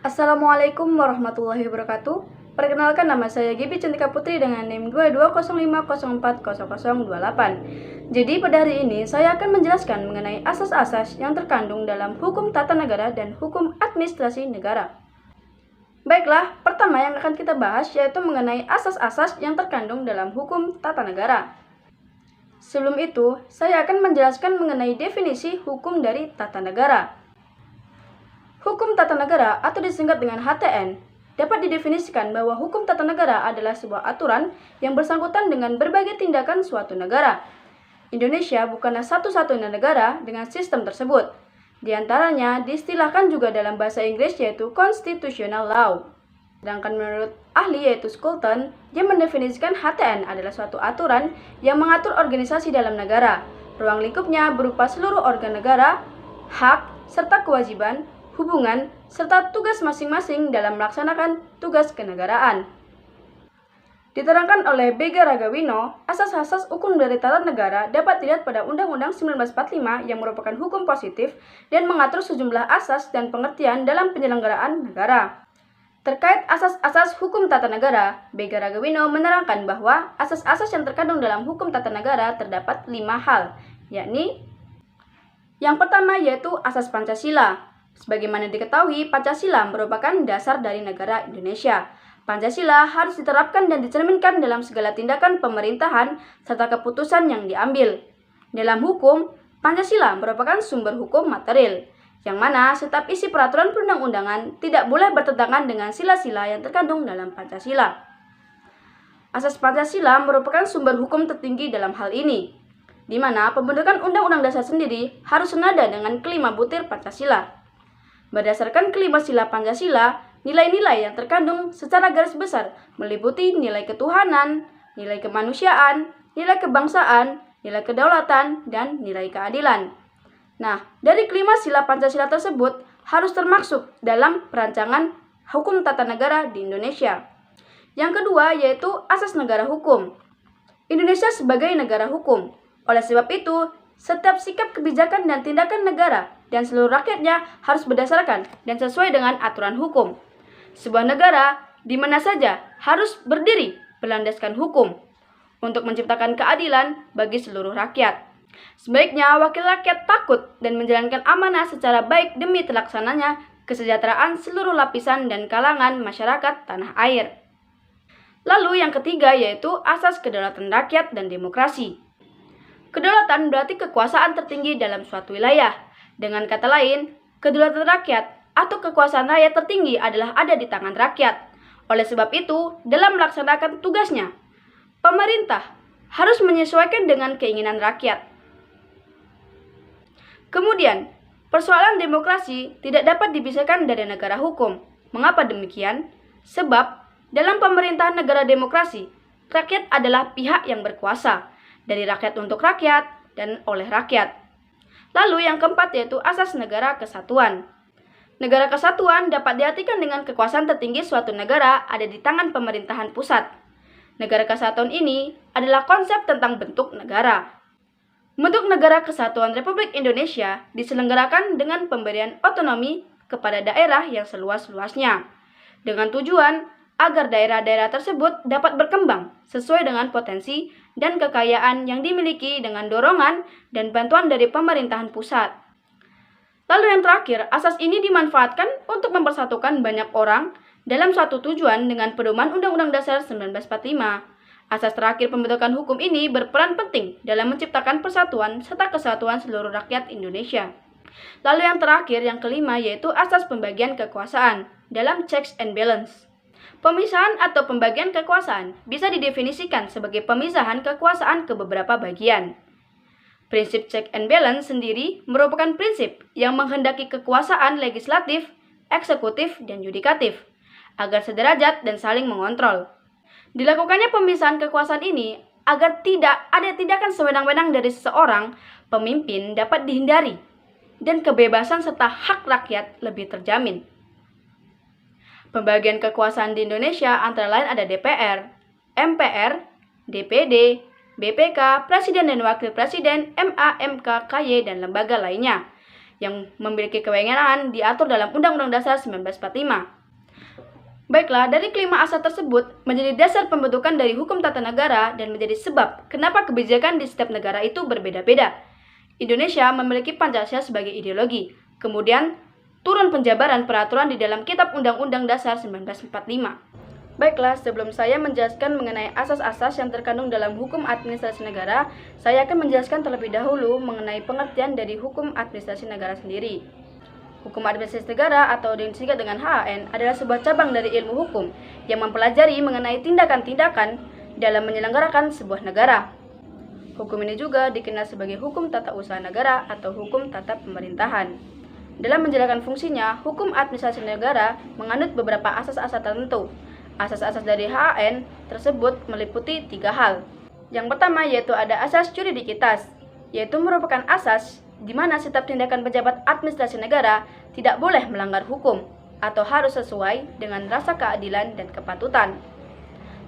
Assalamualaikum warahmatullahi wabarakatuh. Perkenalkan, nama saya Gibi Cantika Putri dengan NIM 2205040028. Jadi pada hari ini saya akan menjelaskan mengenai asas-asas yang terkandung dalam hukum tata negara dan hukum administrasi negara. Baiklah, pertama yang akan kita bahas yaitu mengenai asas-asas yang terkandung dalam hukum tata negara. Sebelum itu, saya akan menjelaskan mengenai definisi hukum dari tata negara. Hukum tata negara atau disingkat dengan HTN dapat didefinisikan bahwa hukum tata negara adalah sebuah aturan yang bersangkutan dengan berbagai tindakan suatu negara. Indonesia bukanlah satu-satunya negara dengan sistem tersebut. Di antaranya diistilahkan juga dalam bahasa Inggris yaitu constitutional law. Sedangkan menurut ahli yaitu Skulton, dia mendefinisikan HTN adalah suatu aturan yang mengatur organisasi dalam negara. Ruang lingkupnya berupa seluruh organ negara, hak, serta kewajiban, hubungan, serta tugas masing-masing dalam melaksanakan tugas kenegaraan. Diterangkan oleh B. G. Ragawino, asas-asas hukum dari tata negara dapat dilihat pada Undang-Undang 1945 yang merupakan hukum positif dan mengatur sejumlah asas dan pengertian dalam penyelenggaraan negara. Terkait asas-asas hukum tata negara, B. G. Ragawino menerangkan bahwa asas-asas yang terkandung dalam hukum tata negara terdapat 5 hal, yakni yang pertama yaitu asas Pancasila. Sebagaimana diketahui, Pancasila merupakan dasar dari negara Indonesia. Pancasila harus diterapkan dan dicerminkan dalam segala tindakan pemerintahan serta keputusan yang diambil. Dalam hukum, Pancasila merupakan sumber hukum material, yang mana setiap isi peraturan perundang-undangan tidak boleh bertentangan dengan sila-sila yang terkandung dalam Pancasila. Asas Pancasila merupakan sumber hukum tertinggi dalam hal ini, di mana pembentukan Undang-Undang Dasar sendiri harus senada dengan kelima butir Pancasila. Berdasarkan kelima sila Pancasila, nilai-nilai yang terkandung secara garis besar meliputi nilai ketuhanan, nilai kemanusiaan, nilai kebangsaan, nilai kedaulatan, dan nilai keadilan. Nah, dari kelima sila Pancasila tersebut harus termasuk dalam perancangan hukum tata negara di Indonesia. Yang kedua yaitu asas negara hukum. Indonesia sebagai negara hukum. Oleh sebab itu, setiap sikap kebijakan dan tindakan negara dan seluruh rakyatnya harus berdasarkan dan sesuai dengan aturan hukum. Sebuah negara di mana saja harus berdiri berlandaskan hukum untuk menciptakan keadilan bagi seluruh rakyat. Sebaiknya wakil rakyat takut dan menjalankan amanah secara baik demi terlaksananya kesejahteraan seluruh lapisan dan kalangan masyarakat tanah air. Lalu yang ketiga yaitu asas kedaulatan rakyat dan demokrasi. Kedaulatan berarti kekuasaan tertinggi dalam suatu wilayah. Dengan kata lain, kedaulatan rakyat atau kekuasaan rakyat tertinggi adalah ada di tangan rakyat. Oleh sebab itu, dalam melaksanakan tugasnya, pemerintah harus menyesuaikan dengan keinginan rakyat. Kemudian, persoalan demokrasi tidak dapat dipisahkan dari negara hukum. Mengapa demikian? Sebab, dalam pemerintahan negara demokrasi, rakyat adalah pihak yang berkuasa, dari rakyat untuk rakyat dan oleh rakyat. Lalu yang keempat yaitu asas negara kesatuan. Negara kesatuan dapat diartikan dengan kekuasaan tertinggi suatu negara ada di tangan pemerintahan pusat. Negara kesatuan ini adalah konsep tentang bentuk negara. Bentuk negara kesatuan Republik Indonesia diselenggarakan dengan pemberian otonomi kepada daerah yang seluas-luasnya, dengan tujuan agar daerah-daerah tersebut dapat berkembang sesuai dengan potensi dan kekayaan yang dimiliki dengan dorongan dan bantuan dari pemerintahan pusat. Lalu yang terakhir, asas ini dimanfaatkan untuk mempersatukan banyak orang dalam suatu tujuan dengan pedoman Undang-Undang Dasar 1945. Asas terakhir pembentukan hukum ini berperan penting dalam menciptakan persatuan serta kesatuan seluruh rakyat Indonesia. Lalu yang terakhir, yang kelima, yaitu asas pembagian kekuasaan dalam checks and balance. Pemisahan atau pembagian kekuasaan bisa didefinisikan sebagai pemisahan kekuasaan ke beberapa bagian. Prinsip check and balance sendiri merupakan prinsip yang menghendaki kekuasaan legislatif, eksekutif, dan yudikatif agar sederajat dan saling mengontrol. Dilakukannya pemisahan kekuasaan ini agar tidak ada tindakan sewenang-wenang dari seseorang pemimpin dapat dihindari dan kebebasan serta hak rakyat lebih terjamin. Pembagian kekuasaan di Indonesia antara lain ada DPR, MPR, DPD, BPK, Presiden dan Wakil Presiden, MA, MK, KY, dan lembaga lainnya. yang memiliki kewenangan diatur dalam Undang-Undang Dasar 1945. Baiklah, dari kelima asas tersebut menjadi dasar pembentukan dari hukum tata negara dan menjadi sebab kenapa kebijakan di setiap negara itu berbeda-beda. Indonesia memiliki Pancasila sebagai ideologi, kemudian turun penjabaran peraturan di dalam Kitab Undang-Undang Dasar 1945. Baiklah, sebelum saya menjelaskan mengenai asas-asas yang terkandung dalam hukum administrasi negara, saya akan menjelaskan terlebih dahulu mengenai pengertian dari hukum administrasi negara sendiri. Hukum administrasi negara atau disingkat dengan HAN adalah sebuah cabang dari ilmu hukum yang mempelajari mengenai tindakan-tindakan dalam menyelenggarakan sebuah negara. Hukum ini juga dikenal sebagai hukum tata usaha negara atau hukum tata pemerintahan. Dalam menjalankan fungsinya, hukum administrasi negara menganut beberapa asas-asas tertentu. Asas-asas dari HAN tersebut meliputi 3 hal. Yang pertama yaitu ada asas juridikitas, yaitu merupakan asas di mana setiap tindakan pejabat administrasi negara tidak boleh melanggar hukum atau harus sesuai dengan rasa keadilan dan kepatutan.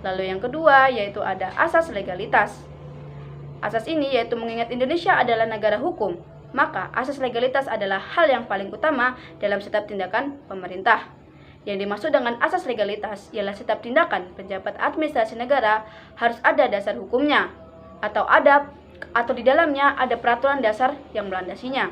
Lalu yang kedua yaitu ada asas legalitas. Asas ini yaitu mengingat Indonesia adalah negara hukum, maka asas legalitas adalah hal yang paling utama dalam setiap tindakan pemerintah. Yang dimaksud dengan asas legalitas ialah setiap tindakan pejabat administrasi negara harus ada dasar hukumnya atau di dalamnya ada peraturan dasar yang melandasinya.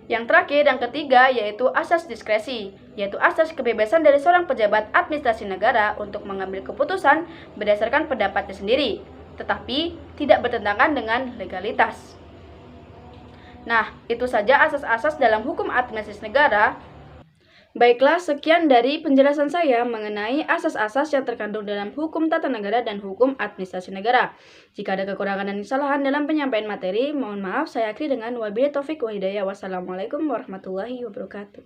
Yang terakhir dan ketiga yaitu asas diskresi, yaitu asas kebebasan dari seorang pejabat administrasi negara untuk mengambil keputusan berdasarkan pendapatnya sendiri, tetapi tidak bertentangan dengan legalitas. Nah, itu saja asas-asas dalam hukum administrasi negara. Baiklah, sekian dari penjelasan saya mengenai asas-asas yang terkandung dalam hukum tata negara dan hukum administrasi negara. Jika ada kekurangan dan kesalahan dalam penyampaian materi, mohon maaf. Saya akhiri dengan wabillahi taufik wa hidayah. Wassalamualaikum warahmatullahi wabarakatuh.